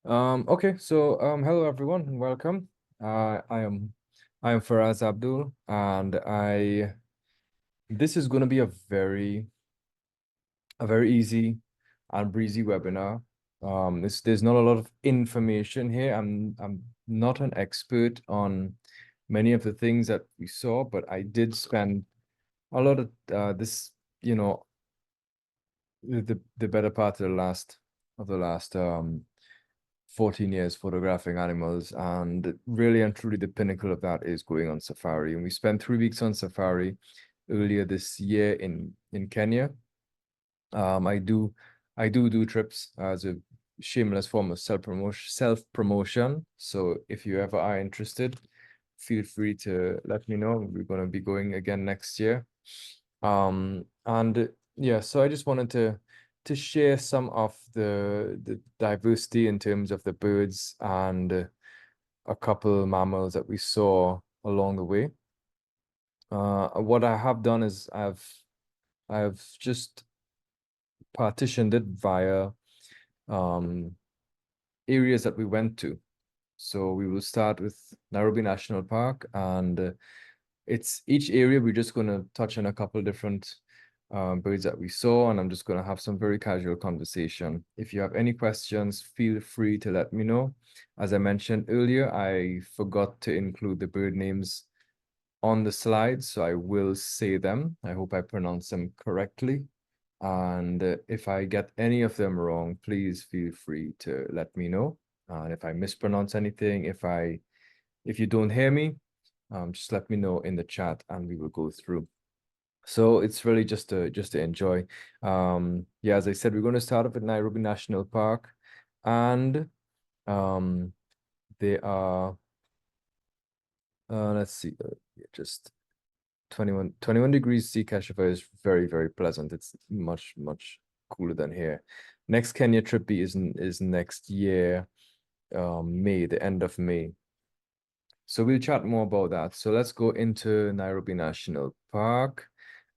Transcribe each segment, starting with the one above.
Okay, so hello everyone and welcome. I am Faraaz Abdool, and I this is going to be a very easy and breezy webinar. There's not a lot of information here. I'm not an expert on many of the things that we saw, but I did spend a lot of this, you know, the better part of the last 14 years photographing animals, and really and truly the pinnacle of that is going on safari. And we spent 3 weeks on safari earlier this year in Kenya. I do trips as a shameless form of self-promotion. So if you ever are interested, feel free to let me know. We're going to be going again next year. And yeah, so I just wanted to share some of the diversity in terms of the birds and a couple mammals that we saw along the way. What I have done is I've just partitioned it via areas that we went to. So we will start with Nairobi National Park, and it's each area we're just going to touch on a couple different birds that we saw, and I'm just going to have some very casual conversation. If you have any questions, feel free to let me know. As I mentioned earlier, I forgot to include the bird names on the slides, so I will say them. I hope I pronounce them correctly. And if I get any of them wrong, please feel free to let me know. And if I mispronounce anything, if you don't hear me, just let me know in the chat and we will go through. So it's really just to enjoy. Yeah, as I said, we're going to start off at Nairobi National Park, and they are let's see, just 21 degrees C. Kashify is very, very pleasant. It's much cooler than here. Next Kenya trip is next year, May, the end of May. So we'll chat more about that. So let's go into Nairobi National Park,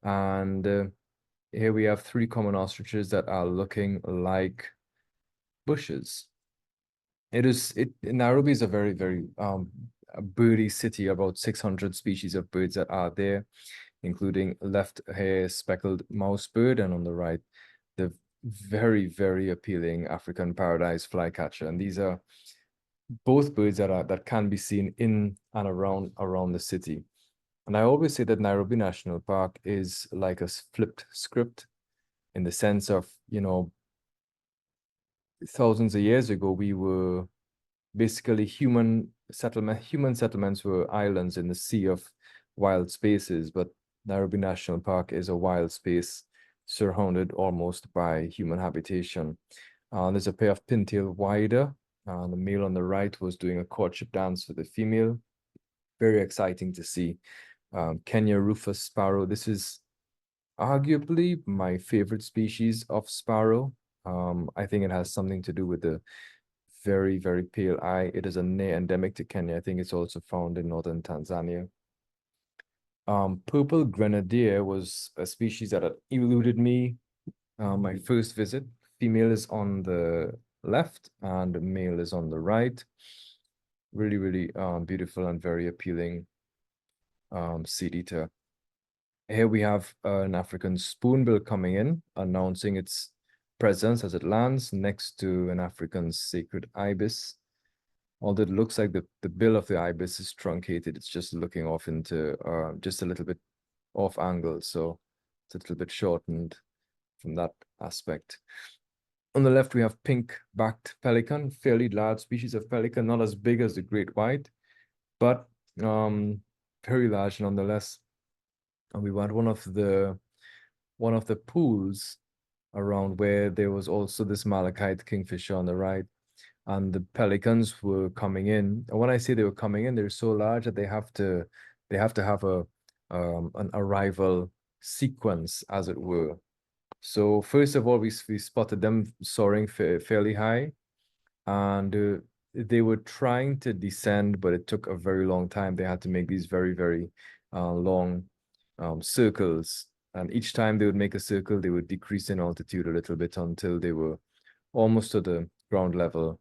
and here we have 3 common ostriches that are looking like bushes. Nairobi is a very a birdy city, about 600 species of birds that are there, including left-hair speckled mouse bird, and on the right, the very appealing African paradise flycatcher. And these are both birds that can be seen in and around the city. And I always say that Nairobi National Park is like a flipped script, in the sense of, thousands of years ago, we were basically human settlements were islands in the sea of wild spaces, but Nairobi National Park is a wild space surrounded almost by human habitation. There's a pair of pintail wider. The male on the right was doing a courtship dance with the female. Very exciting to see. Kenya rufous sparrow. This is arguably my favorite species of sparrow. I think it has something to do with the very pale eye. It is a near endemic to Kenya. I think it's also found in northern Tanzania. Purple grenadier was a species that had eluded me my first visit. Female is on the left and the male is on the right. Really beautiful and very appealing seed eater. Here we have an African spoonbill coming in, announcing its presence as it lands next to an African sacred ibis. Although it looks like the bill of the ibis is truncated, it's just looking off into just a little bit off angle, so it's a little bit shortened from that aspect. On the left, we have pink-backed pelican, fairly large species of pelican, not as big as the great white, but very large nonetheless. And we went one of the pools around where there was also this malachite kingfisher on the right, and the pelicans were coming in. And when I say they were coming in, they're so large that they have to have an arrival sequence, as it were. So first of all, we spotted them soaring fairly high, and they were trying to descend, but it took a very long time. They had to make these very long circles, and each time they would make a circle, they would decrease in altitude a little bit until they were almost to the ground level.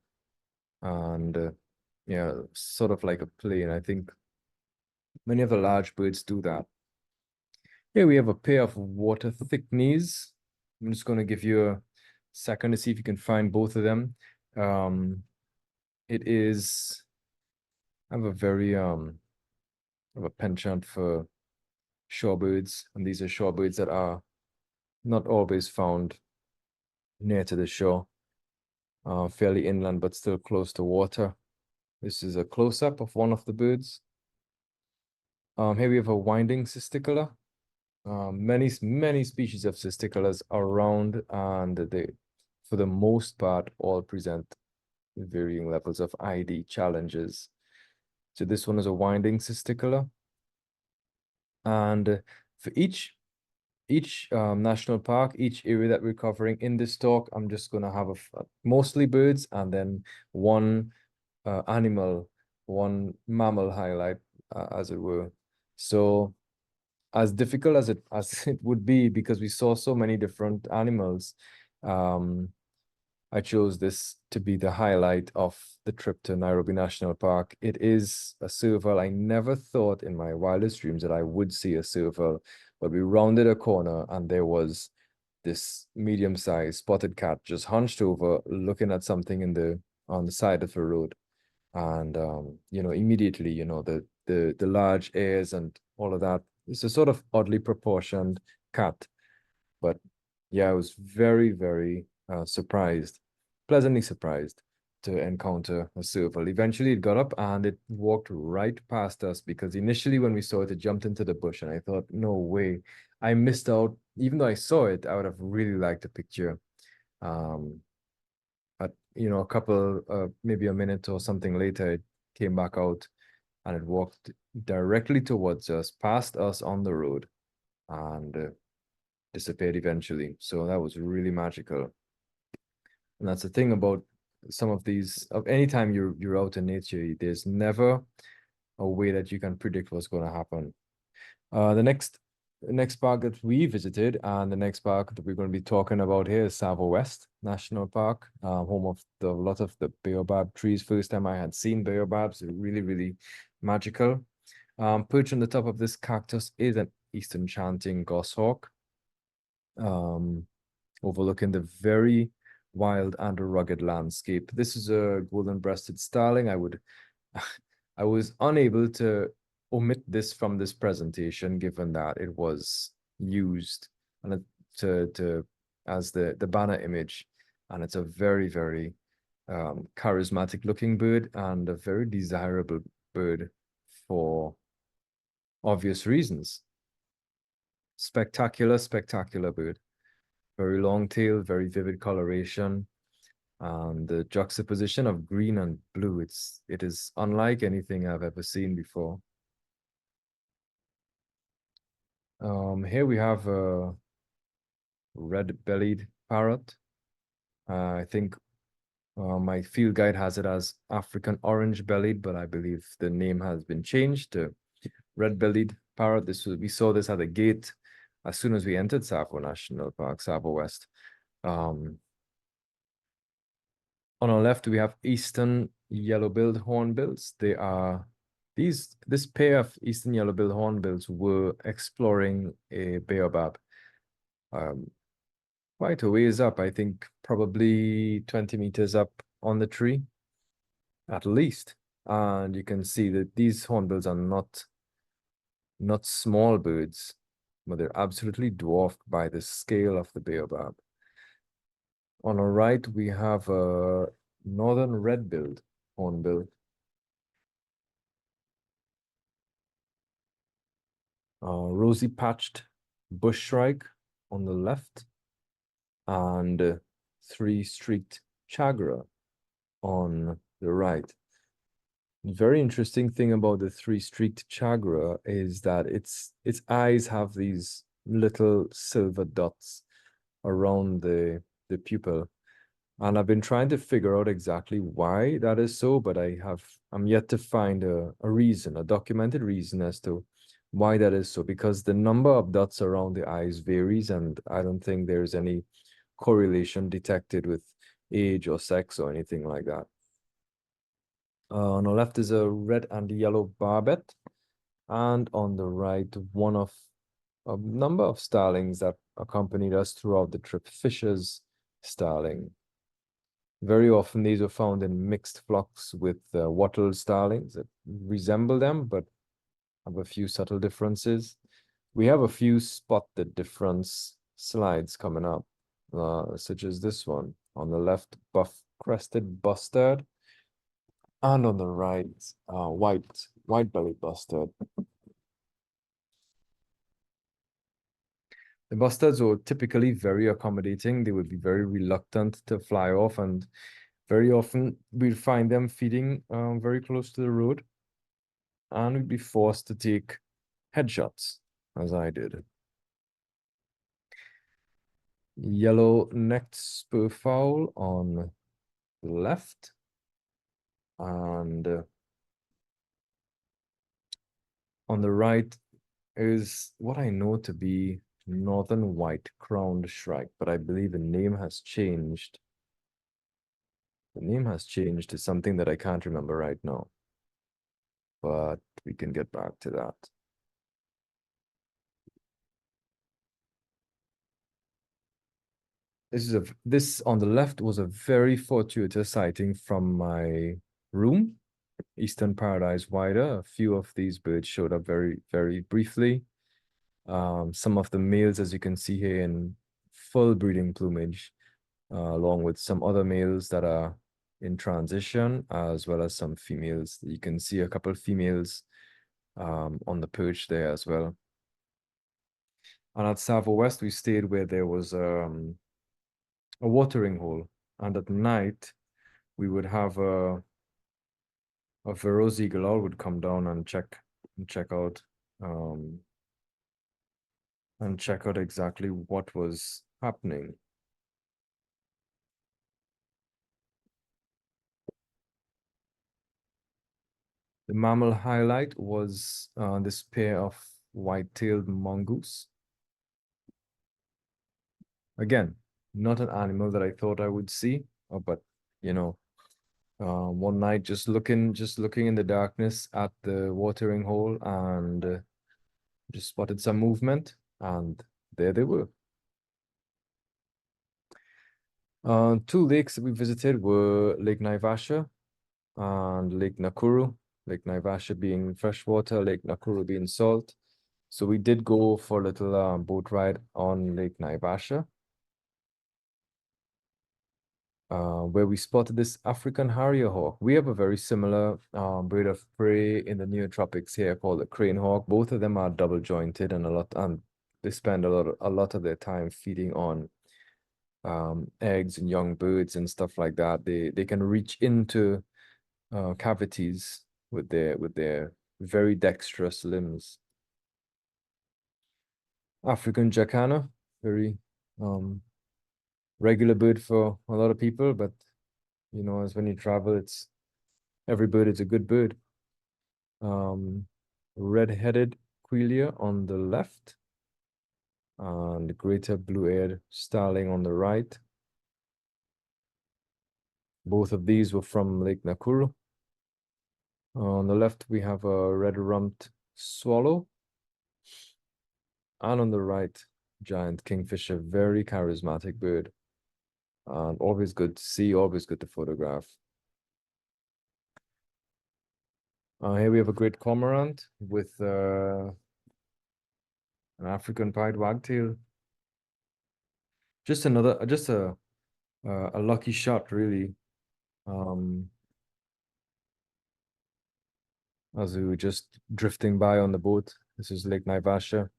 and yeah, sort of like a plane. I think many of the large birds do that. Here we have a pair of water thickneys. I'm just going to give you a second to see if you can find both of them. It is, I have a very have a penchant for shorebirds, and these are shorebirds that are not always found near to the shore, fairly inland but still close to water. This is a close-up of one of the birds. Here we have a winding cisticola. Many species of cisticolas around, and they, for the most part, all present varying levels of ID challenges. So this one is a winding cisticola, and for each national park, each area that we're covering in this talk, I'm just going to have mostly birds and then one one mammal highlight, as it were. So as difficult as it would be, because we saw so many different animals, I chose this to be the highlight of the trip to Nairobi National Park. It is a serval. I never thought in my wildest dreams that I would see a serval, but we rounded a corner and there was this medium-sized spotted cat just hunched over, looking at something on the side of the road. And immediately, the large ears and all of that. It's a sort of oddly proportioned cat, but yeah, I was very, very pleasantly surprised to encounter a serval. Eventually, it got up and it walked right past us, because initially when we saw it, it jumped into the bush, and I thought, no way, I missed out. Even though I saw it, I would have really liked a picture. But a couple, maybe a minute or something later, it came back out and it walked directly towards us, past us on the road, and disappeared eventually. So that was really magical. And that's the thing about some of these, of any time you're out in nature, there's never a way that you can predict what's going to happen. The next park that we visited, and the next park that we're going to be talking about here, is Tsavo West National Park, home of a lot of the baobab trees. First time I had seen baobabs, really, really magical. Perched on the top of this cactus is an eastern chanting goshawk, overlooking the very wild and rugged landscape. This is a golden-breasted starling. I was unable to omit this from this presentation, given that it was used and as the banner image, and it's a very, very charismatic looking bird and a very desirable bird for obvious reasons. Spectacular, spectacular bird. Very long tail, very vivid coloration, and the juxtaposition of green and blue, it is unlike anything I've ever seen before. Here we have a red-bellied parrot. I think my field guide has it as African orange-bellied, but I believe the name has been changed to red-bellied parrot. We saw this at the gate as soon as we entered Tsavo National Park, Tsavo West. On our left, we have eastern yellow-billed hornbills. This pair of eastern yellow-billed hornbills were exploring a baobab quite a ways up. I think probably 20 meters up on the tree, at least. And you can see that these hornbills are not small birds, but they're absolutely dwarfed by the scale of the baobab. On our right, we have a northern red-billed hornbill. Rosy-patched bushshrike on the left, and three-streaked chagra on the right. Very interesting thing about the three-streaked chagra is that its eyes have these little silver dots around the pupil. And I've been trying to figure out exactly why that is so, but I'm yet to find a reason, a documented reason as to why that is so, because the number of dots around the eyes varies, and I don't think there's any correlation detected with age or sex or anything like that. On the left is a red and yellow barbet, and on the right, one of a number of starlings that accompanied us throughout the trip, Fisher's starling. Very often these are found in mixed flocks with wattled starlings that resemble them, but have a few subtle differences. We have a few spot the difference slides coming up, such as this one. On the left, buff-crested bustard, and on the right, white-bellied bustard. The bustards were typically very accommodating. They would be very reluctant to fly off, and very often we'd find them feeding very close to the road, and we'd be forced to take headshots, as I did. Yellow-necked spurfowl on the left, and on the right is what I know to be northern white-crowned shrike, but I believe the name has changed. The name has changed to something that I can't remember right now, but we can get back to that. This on the left was a very fortuitous sighting from my room, Eastern Paradise Wider. A few of these birds showed up very, very briefly. Some of the males, as you can see here, in full breeding plumage, along with some other males that are in transition, as well as some females. You can see a couple of females on the perch there as well. And at Tsavo West, we stayed where there was a watering hole, and at night we would have a Feroz eagle would come down and check out exactly what was happening. The mammal highlight was this pair of white-tailed mongoose. Again, not an animal that I thought I would see, but you know, one night just looking in the darkness at the watering hole, and just spotted some movement, and there they were. Two lakes that we visited were Lake Naivasha and Lake Nakuru. Lake Naivasha being freshwater, Lake Nakuru being salt. So we did go for a little boat ride on Lake Naivasha, where we spotted this African harrier hawk. We have a very similar bird of prey in the neotropics here called the crane hawk. Both of them are double jointed, and they spend a lot of their time feeding on eggs and young birds and stuff like that. They can reach into cavities with their very dexterous limbs. African jacana, very regular bird for a lot of people, but you know, as when you travel, it's every bird is a good bird. Red-headed quelea on the left, and the greater blue-eared starling on the right. Both of these were from Lake Nakuru. On the left, we have a red-rumped swallow, and on the right, giant kingfisher, very charismatic bird, and always good to see, always good to photograph. Here we have a great cormorant with an African pied wagtail. Just a lucky shot, really. As we were just drifting by on the boat. This is Lake Naivasha.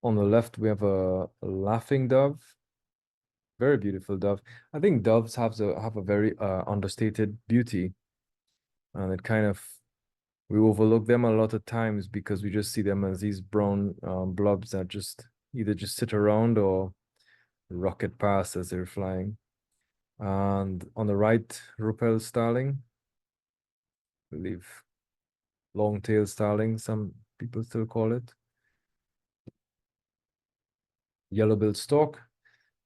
On the left, we have a laughing dove. Very beautiful dove. I think doves have a very understated beauty, and it kind of, we overlook them a lot of times because we just see them as these brown blobs that just either just sit around or rocket past as they're flying. And on the right, Rupel starling, I believe long-tailed starling, some people still call it. Yellow-billed stork,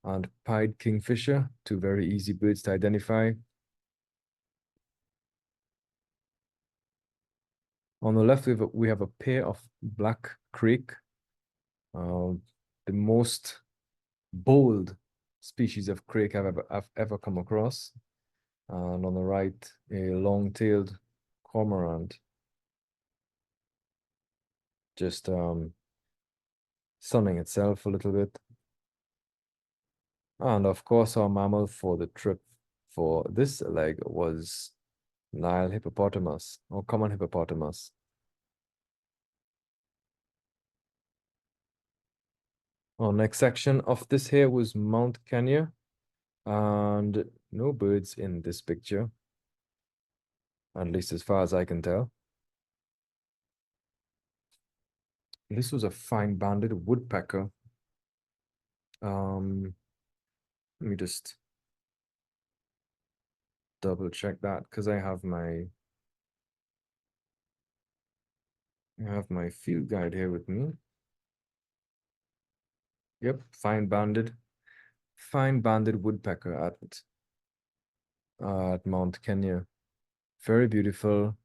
and pied kingfisher, two very easy birds to identify. On the left, we have a pair of black crake, the most bold species of crake I've ever come across. And on the right, a long-tailed cormorant, just sunning itself a little bit. And of course, our mammal for the trip for this leg was Nile hippopotamus, or common hippopotamus. Our next section of this here was Mount Kenya, and no birds in this picture, at least as far as I can tell. This was a fine-banded woodpecker. Let me just double check that because I have my field guide here with me. Yep, fine-banded woodpecker at Mount Kenya. Very beautiful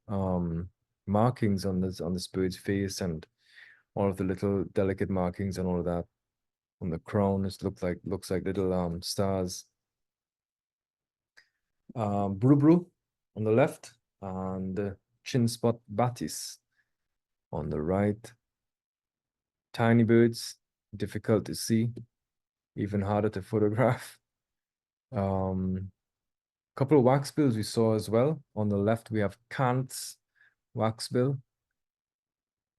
markings on this bird's face, and all of the little delicate markings and all of that on the crown. It looks like little stars. Brubru on the left, and chin spot batis on the right. Tiny birds, difficult to see, even harder to photograph. Couple of waxbills we saw as well. On the left, we have Kant's waxbill,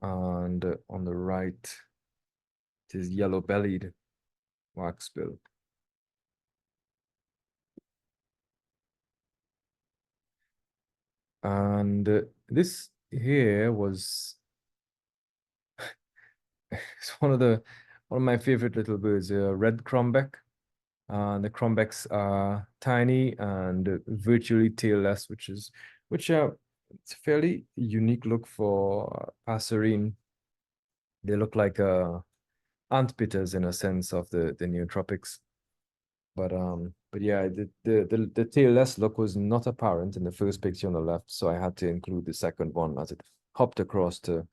and on the right, it is yellow-bellied waxbill. And this here was it's one of my favorite little birds, red crombeck. The cromebecks are tiny and virtually tailless, which it's a fairly unique look for passerine. They look like ant bitters in a sense of the neotropics. But yeah, the tailless look was not apparent in the first picture on the left, so I had to include the second one as it hopped across to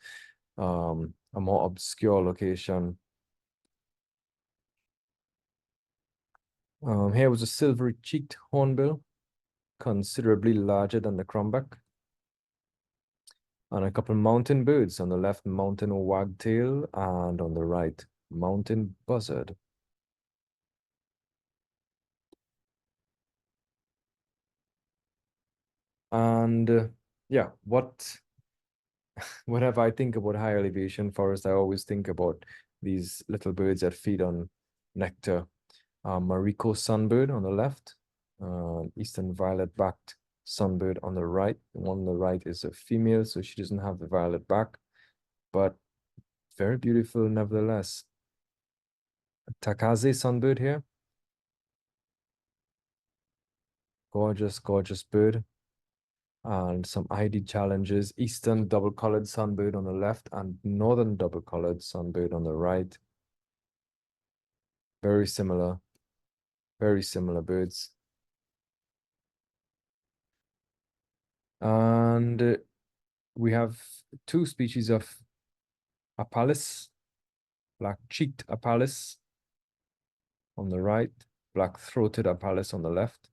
a more obscure location. Here was a silvery-cheeked hornbill, considerably larger than the crombeck. And a couple mountain birds. On the left, mountain wagtail, and on the right, mountain buzzard. And yeah, whenever I think about high elevation forest, I always think about these little birds that feed on nectar. Mariko sunbird on the left, eastern violet-backed sunbird on the right. The one on the right is a female, so she doesn't have the violet back, but very beautiful nevertheless. Takaze sunbird here. Gorgeous, gorgeous bird. And some ID challenges. Eastern double-colored sunbird on the left and northern double-colored sunbird on the right. Very similar birds. And we have two species of Apallis, black-cheeked Apallis on the right, black-throated Apallis on the left.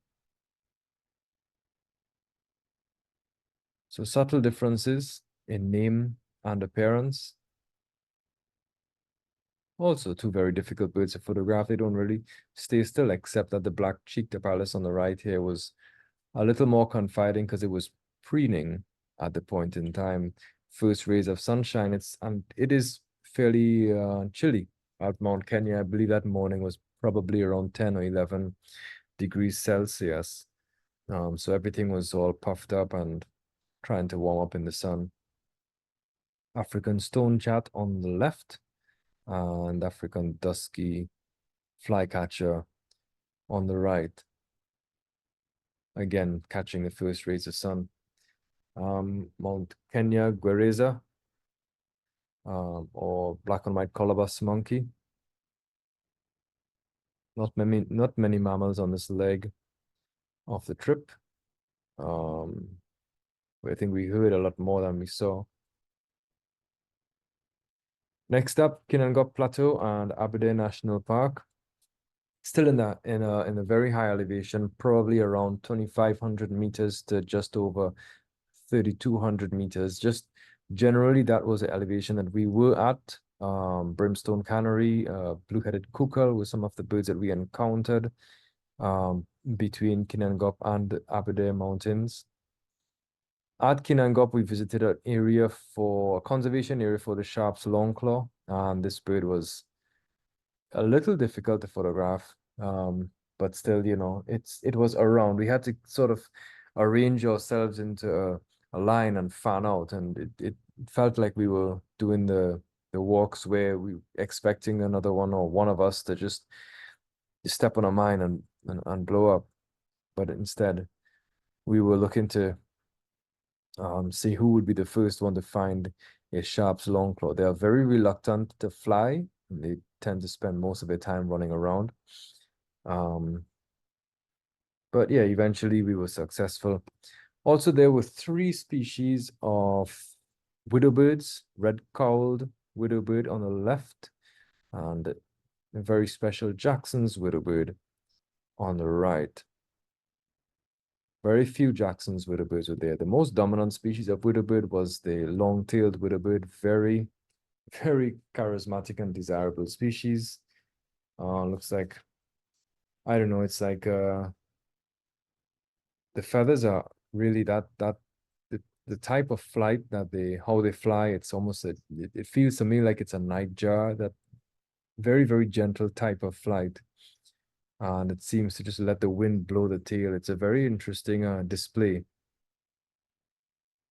So subtle differences in name and appearance. Also, two very difficult birds to photograph. They don't really stay still, except that the black-cheeked Apallis on the right here was a little more confiding because it was preening at the point in time. First rays of sunshine. It is fairly chilly at Mount Kenya. I believe that morning was probably around 10 or 11 degrees Celsius. So everything was all puffed up and trying to warm up in the sun. African stonechat on the left, and African dusky flycatcher on the right. Again, catching the first rays of sun. Mount Kenya guereza, or black and white colobus monkey. not many mammals on this leg of the trip. I think we heard a lot more than we saw. Next up, Kinangop Plateau and Aberdeen National Park. Still in a very high elevation, probably around 2,500 meters to just over 3,200 meters. Just generally, that was the elevation that we were at. Brimstone Cannery, blue-headed cuckoo were some of the birds that we encountered between Kinangop and Aberdeen Mountains. At Kinangop, we visited an area for a conservation area for the Sharp's longclaw, and this bird was a little difficult to photograph, but still, it was around. We had to sort of arrange ourselves into a line and fan out, and it felt like we were doing the walks where we expecting another one or one of us to just step on a mine and blow up, but instead we were looking to see who would be the first one to find a Sharp's longclaw. They are very reluctant to fly, and they tend to spend most of their time running around. But yeah, eventually we were successful. Also, there were 3 species of widowbirds, red-cowled widowbird on the left, and a very special Jackson's widowbird on the right. Very few Jackson's widowbirds were there. The most dominant species of widowbird was the long-tailed widowbird, very, very charismatic and desirable species. Looks like, I don't know, it's like the feathers are really the type of flight that how they fly, it's almost it feels to me like it's a nightjar, that very, very gentle type of flight. And it seems to just let the wind blow the tail. It's a very interesting display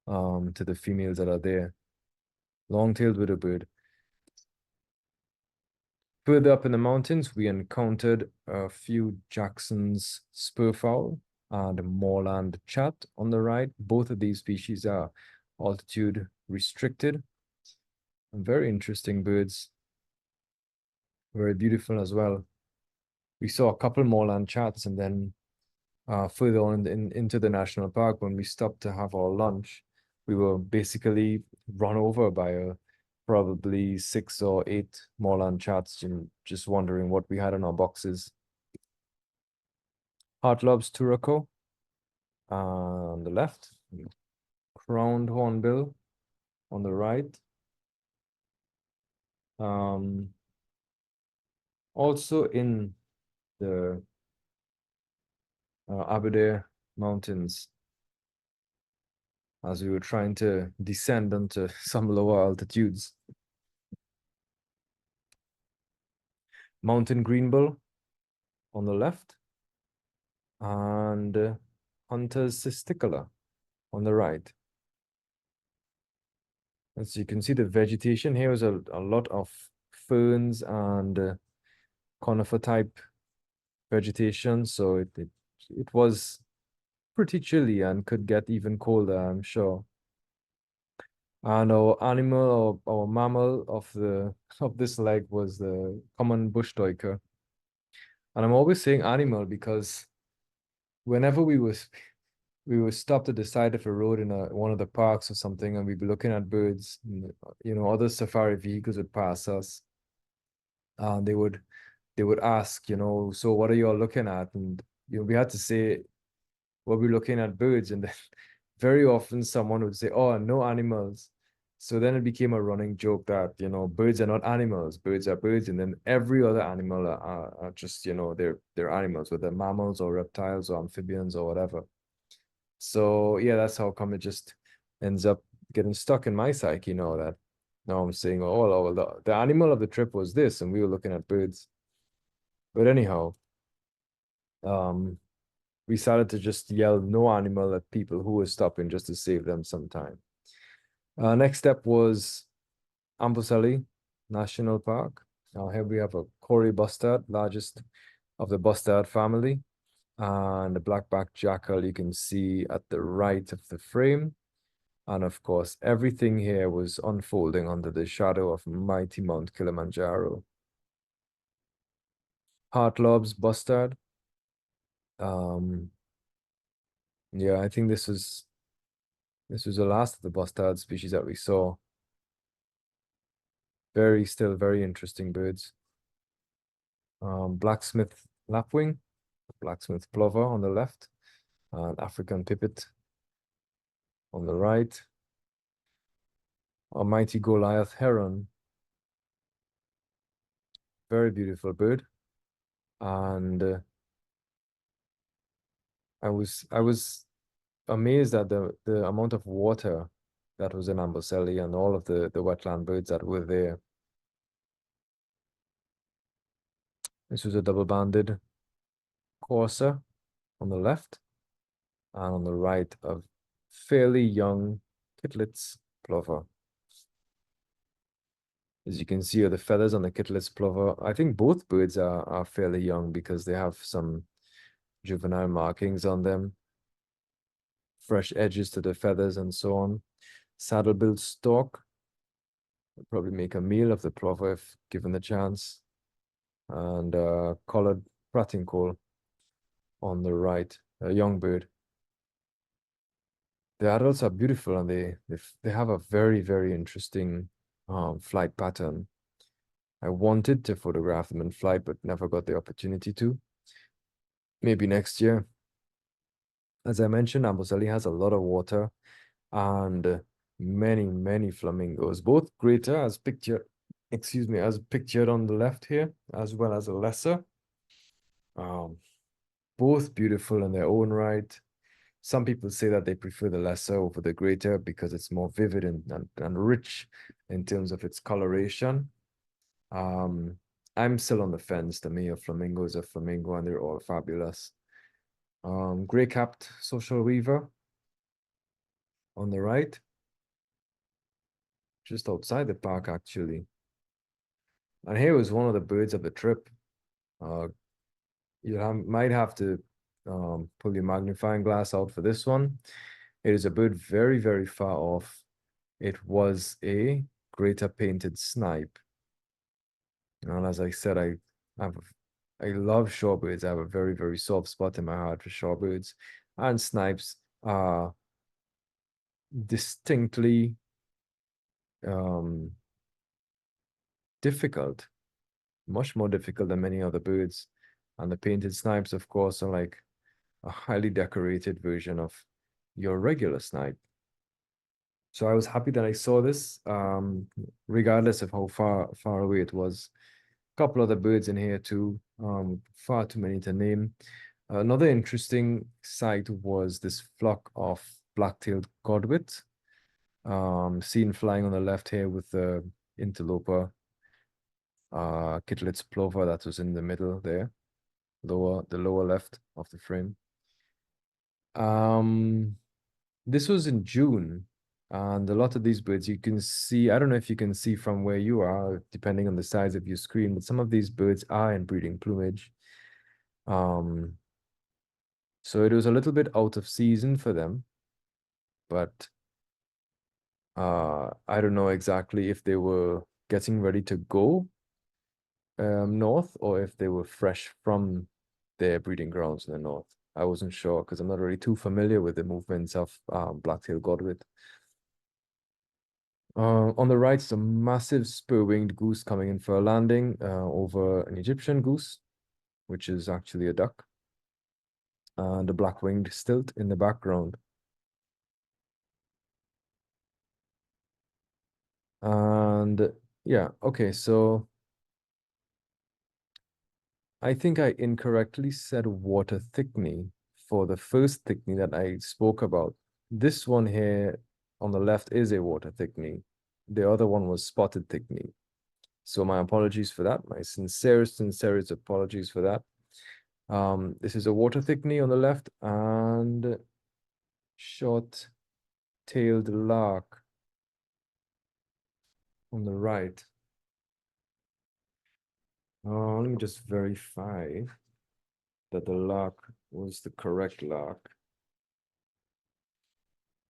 to the females that are there. Long-tailed widowbird. Further up in the mountains, we encountered a few Jackson's spurfowl and moorland chat on the right. Both of these species are altitude restricted. And very interesting birds. Very beautiful as well. We saw a couple moorland chats, and then further on into the national park, when we stopped to have our lunch, we were basically run over by probably 6 or 8 moorland chats, and just wondering what we had in our boxes. Hartlob's Turako on the left, crowned hornbill on the right. Also in the Aberdeen Mountains, as we were trying to descend onto some lower altitudes. Mountain greenbill on the left, and Hunter's cisticola on the right. As you can see, the vegetation here is a lot of ferns and conifer type vegetation, so it was pretty chilly and could get even colder, I'm sure. And our animal, or our mammal of this leg was the common bush duiker. And I'm always saying animal because whenever we were stopped at the side of a road in one of the parks or something, and we'd be looking at birds, other safari vehicles would pass us, and they would ask, so what are you all looking at? And we had to say, well, we're looking at birds, and then very often someone would say, oh, no animals. So then it became a running joke that, birds are not animals, birds are birds, and then every other animal are just, they're animals, whether mammals or reptiles or amphibians or whatever. So yeah, that's how come it just ends up getting stuck in my psyche, that now I'm saying, oh, well, the animal of the trip was this, and we were looking at birds. But anyhow, we started to just yell no animal at people who were stopping just to save them some time. Next step was Amboseli National Park. Now here we have a Kori bustard, largest of the bustard family, and the black-backed jackal you can see at the right of the frame. And of course, everything here was unfolding under the shadow of mighty Mount Kilimanjaro. Heartlobs, bustard. Um, yeah, I think this was the last of the bustard species that we saw. Still very interesting birds. Blacksmith lapwing, blacksmith plover on the left, and African pipit on the right. A mighty Goliath heron, very beautiful bird. And I was amazed at the amount of water that was in Amboseli and all of the wetland birds that were there. This was a double-banded courser on the left, and on the right, a fairly young Kittlitz plover. As you can see, are the feathers on the Kittlitz plover. I think both birds are fairly young because they have some juvenile markings on them, fresh edges to the feathers and so on. Saddle-billed stork. Would probably make a meal of the plover if given the chance. And collared pratincoal on the right, a young bird. The adults are beautiful, and they have a very interesting flight pattern. I wanted to photograph them in flight, but never got the opportunity to. Maybe next year. As I mentioned, Amboseli has a lot of water and many flamingos, both greater as pictured, as pictured on the left here, as well as a lesser. Both beautiful in their own right. Some people say that they prefer the lesser over the greater because it's more vivid and rich in terms of its coloration. I'm still on the fence. To me, a flamingo is a flamingo, and they're all fabulous. Gray-capped social weaver on the right, just outside the park, actually. And here was one of the birds of the trip. Might have to pull your magnifying glass out for this one. It is a bird very far off. It was a greater painted snipe. And as I said, I love shorebirds. I have a very soft spot in my heart for shorebirds. And snipes are distinctly difficult, much more difficult than many other birds. And the painted snipes, of course, are like a highly decorated version of your regular snipe. So I was happy that I saw this, regardless of how far away it was. A couple other birds in here too, far too many to name. Another interesting sight was this flock of black-tailed godwit, seen flying on the left here with the interloper Kittlitz plover that was in the middle there, the lower left of the frame. This was in June, and a lot of these birds you can see. I don't know if you can see from where you are, depending on the size of your screen, but some of these birds are in breeding plumage. So it was a little bit out of season for them, but I don't know exactly if they were getting ready to go north or if they were fresh from their breeding grounds in the north. I wasn't sure because I'm not really too familiar with the movements of black-tailed godwit. On the right is a massive spur-winged goose coming in for a landing over an Egyptian goose, which is actually a duck, and a black-winged stilt in the background. And yeah, okay, so I think I incorrectly said water thickening for the first thickening that I spoke about. This one here on the left is a water thickening. The other one was spotted thickening. So my apologies for that. My sincerest apologies for that. This is a water thickening on the left and short-tailed lark on the right. Let me just verify that the lark was the correct lark.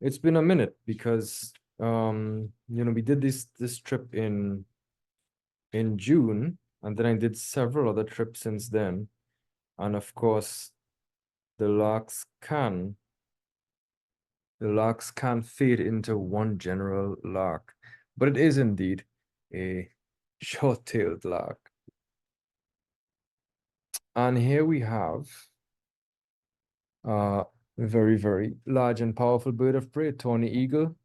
It's been a minute because we did this trip in June, And then I did several other trips since then. And of course, the larks can fade into one general lark, but it is indeed a short-tailed lark. And here we have a very, very large and powerful bird of prey, tawny eagle,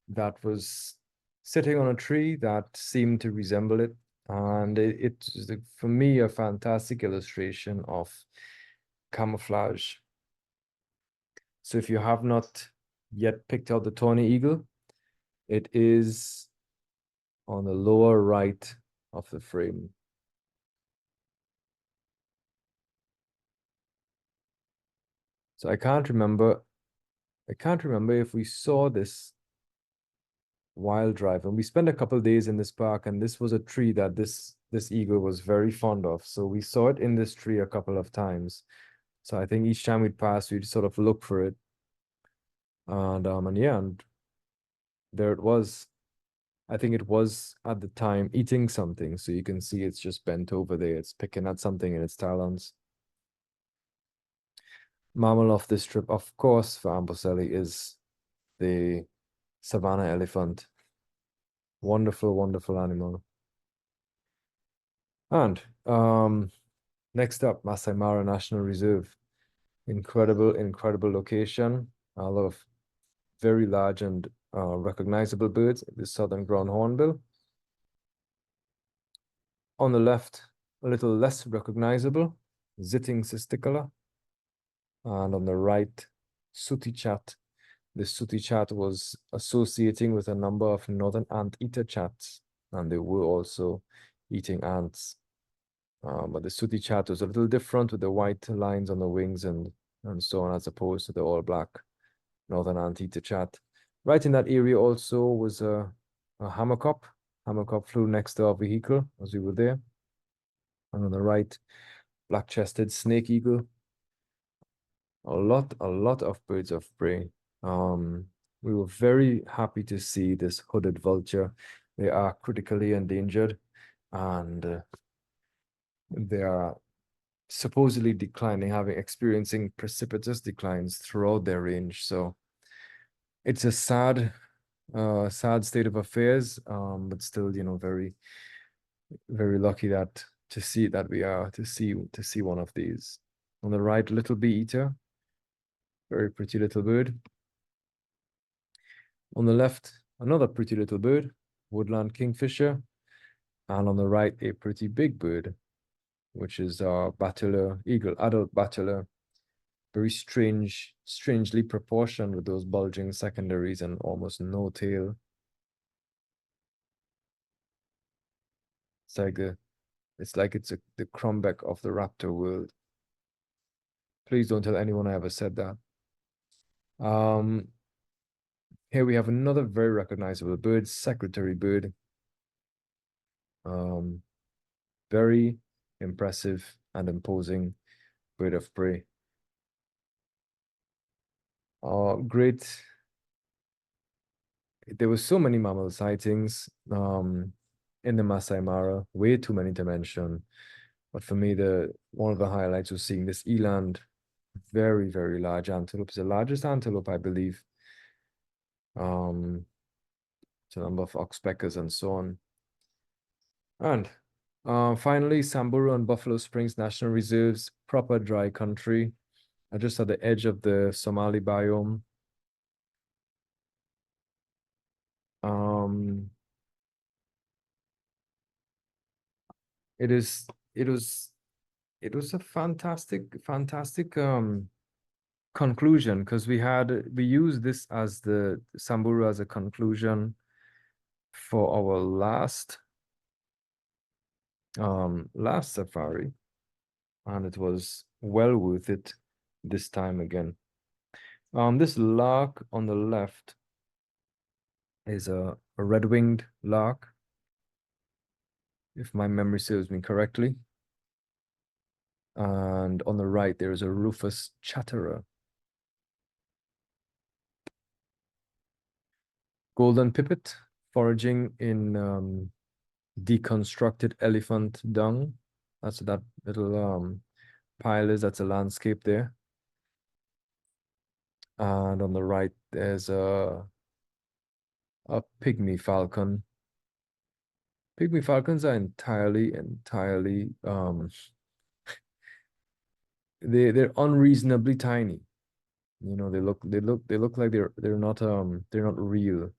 that was sitting on a tree that seemed to resemble it. And it's, for me, a fantastic illustration of camouflage. So if you have not yet picked out the tawny eagle, it is on the lower right of the frame. So I can't remember if we saw this while driving. We spent a couple days in this park, and this was a tree that this eagle was very fond of. So we saw it in this tree a couple of times. So I think each time we'd pass, we'd sort of look for it. And yeah, and there it was. I think it was at the time eating something. So you can see it's just bent over there. It's picking at something in its talons. Mammal of this trip, of course, for Amboselli is the savanna elephant. Wonderful, wonderful animal. And next up, Masai Mara National Reserve. Incredible, incredible location. A lot of very large and recognizable birds. The southern brown hornbill. On the left, a little less recognizable, Zitting cisticola. And on the right, sooty chat. The sooty chat was associating with a number of northern anteater chats, and they were also eating ants. But the sooty chat was a little different with the white lines on the wings and so on, as opposed to the all black northern anteater chat. Right in that area also was a hammerkop. Hammerkop flew next to our vehicle as we were there. And on the right, black-chested snake eagle. A lot of birds of prey. We were very happy to see this hooded vulture. They are critically endangered, and they are supposedly declining, experiencing precipitous declines throughout their range. So it's a sad state of affairs, but still, very, very lucky that we are to see one of these. On the right, little bee eater, very pretty little bird. On the left, another pretty little bird, woodland kingfisher, and on the right, a pretty big bird, which is our bateleur eagle, adult bateleur. Very strangely proportioned with those bulging secondaries and almost no tail. It's like it's the crumbeck of the raptor world. Please don't tell anyone I ever said that. Here we have another very recognizable bird, secretary bird. Very impressive and imposing bird of prey. Great. There were so many mammal sightings in the Masai Mara, way too many to mention. But for me, one of the highlights was seeing this eland, very, very large antelope. It's the largest antelope, I believe. It's a number of oxpeckers and so on. And finally, Samburu and Buffalo Springs National Reserves, proper dry country, just at the edge of the Somali biome. It was a fantastic conclusion, because we used this as the Samburu as a conclusion for our last safari, and it was well worth it this time again. This lark on the left is a red-winged lark, if my memory serves me correctly. And on the right, there is a rufous chatterer. Golden pipit foraging in deconstructed elephant dung. That's what that little pile is. That's a landscape there. And on the right, there's a pygmy falcon. Pygmy falcons are entirely they're unreasonably tiny. You know, they look like they're not real.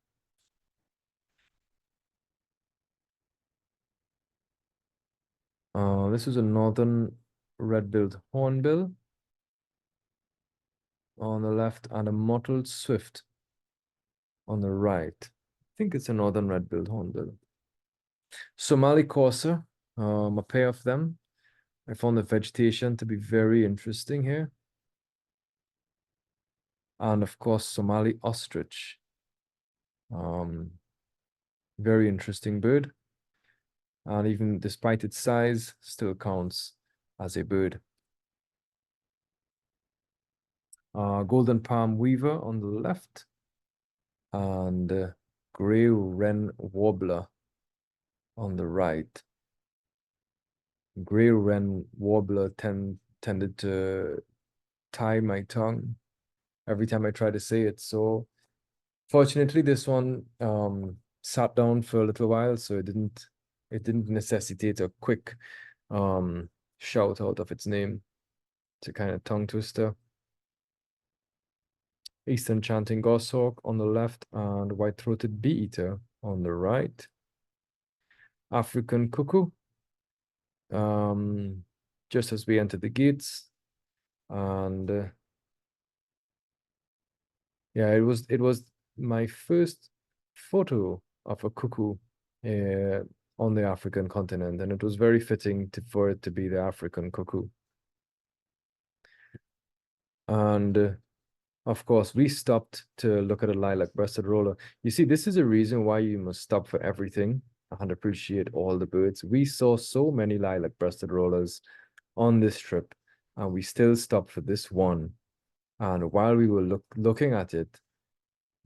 This is a northern red-billed hornbill on the left and a mottled swift on the right. I think it's a northern red-billed hornbill. Somali courser, a pair of them. I found the vegetation to be very interesting here. And of course, Somali ostrich. Very interesting bird. And even despite its size, still counts as a bird. Golden palm weaver on the left, and gray wren warbler on the right. Gray wren warbler tended to tie my tongue every time I try to say it. So fortunately, this one sat down for a little while, so it didn't necessitate a quick shout out of its name. It's a kind of tongue twister. Eastern chanting goshawk on the left and white-throated bee-eater on the right. African cuckoo, just as we entered the gates. And yeah, it was my first photo of a cuckoo on the African continent, and it was very fitting for it to be the African cuckoo. And of course, we stopped to look at a lilac-breasted roller. You see, this is a reason why you must stop for everything and appreciate all the birds. We saw so many lilac-breasted rollers on this trip, and we still stopped for this one. And while we were looking at it,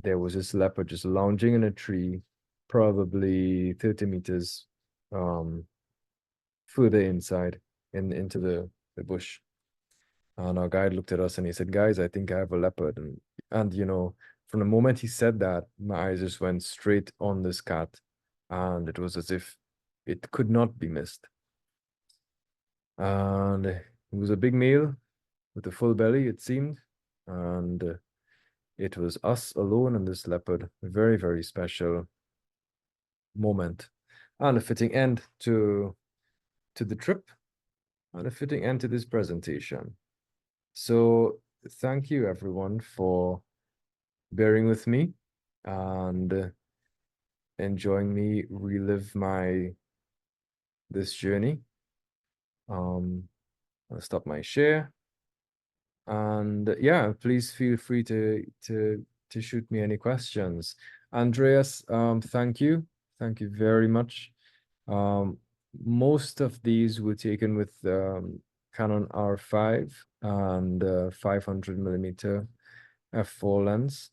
there was this leopard just lounging in a tree, probably 30 meters further inside into the bush. And our guide looked at us and he said, "Guys, I think I have a leopard." And you know, from the moment he said that, my eyes just went straight on this cat, and it was as if it could not be missed. And it was a big male with a full belly, it seemed, and it was us alone and this leopard. A very, very special moment, and a fitting end to the trip, and a fitting end to this presentation. So thank you everyone for bearing with me and enjoying me relive this journey. I'll stop my share, and yeah, please feel free to shoot me any questions. Andreas, thank you very much. Most of these were taken with Canon R5 and 500mm f4 lens.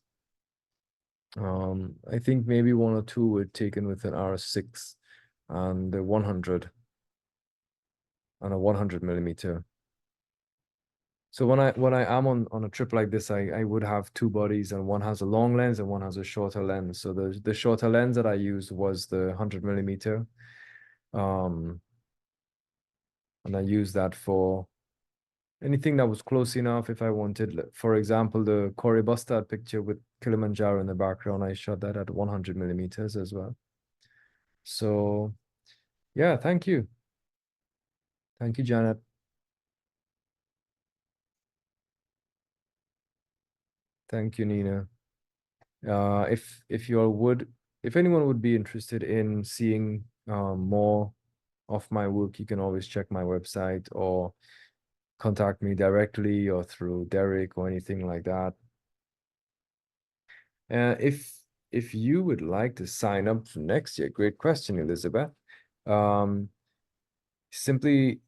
I think maybe one or two were taken with an R6 and a 100 and a 100mm. So when I am on a trip like this, I would have two bodies, and one has a long lens and one has a shorter lens. So the shorter lens that I used was the 100mm. And I used that for anything that was close enough. If I wanted, for example, the Corey Bustard picture with Kilimanjaro in the background, I shot that at 100mm as well. So yeah, thank you. Thank you, Janet. Thank you, Nina. If anyone would be interested in seeing more of my work, you can always check my website or contact me directly or through Derek or anything like that. If you would like to sign up for next year, great question, Elizabeth. Simply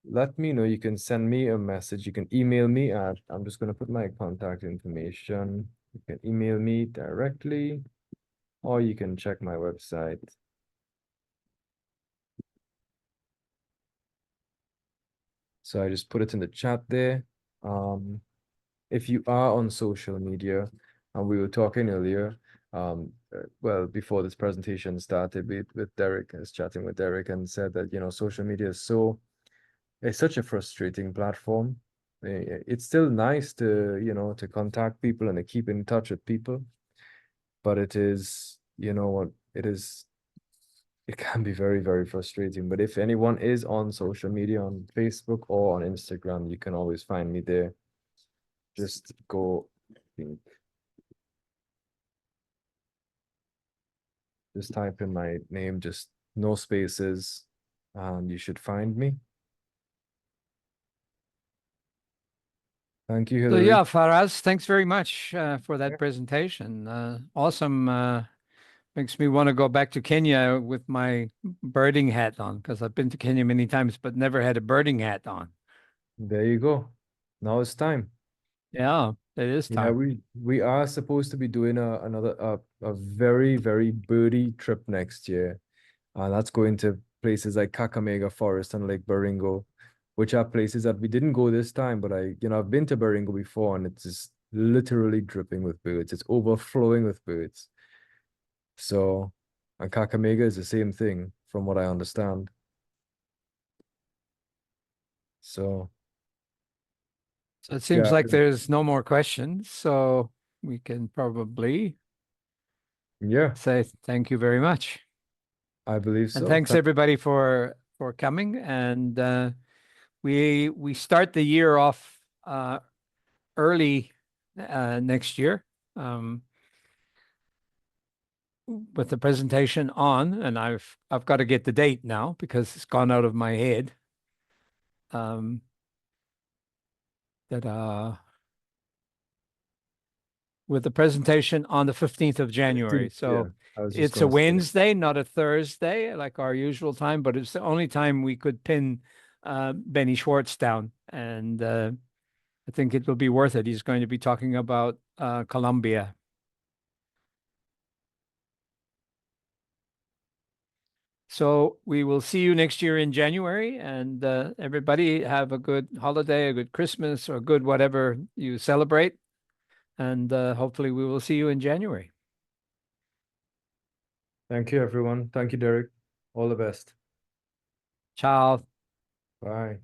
let me know. You can send me a message. You can email me at, I'm just going to put my contact information. You can email me directly, or you can check my website. So I just put it in the chat there. If you are on social media, and we were talking earlier, well, before this presentation started with Derek, I was chatting with Derek and said that, you know, social media is it's such a frustrating platform. It's still nice to, you know, to contact people and to keep in touch with people, but it is, you know what, it can be very, very frustrating. But if anyone is on social media, on Facebook or on Instagram, you can always find me there. Just go, just type in my name, just no spaces, and you should find me. Thank you, So Hillary. yeah, Faraaz, thanks very much for that presentation. Awesome. Makes me want to go back to Kenya with my birding hat on, because I've been to Kenya many times, but never had a birding hat on. There you go. Now it's time. Yeah, it is Yeah, time. we are supposed to be doing a very, very birdy trip next year. And that's going to places like Kakamega Forest and Lake Baringo, which are places that we didn't go this time, but I've been to Baringo before and it's just literally dripping with birds. It's overflowing with birds. So, and Kakamega is the same thing from what I understand. So, So it seems yeah, like there's no more questions, so we can probably yeah, say thank you very much. I believe And so. thanks everybody for coming. And we start the year off early next year um, with the presentation on, and I've got to get the date now because it's gone out of my head. Um, that with the presentation on the 15th of January. 15th, yeah, So I was just it's a gonna say. Wednesday, not a Thursday, like our usual time, but it's the only time we could pin Benny Schwartz down. And I think it will be worth it. He's going to be talking about Colombia. So we will see you next year in January, and everybody have a good holiday, a good Christmas, or good whatever you celebrate. And hopefully we will see you in January. Thank you, everyone. Thank you, Derek. All the best. Ciao. Bye.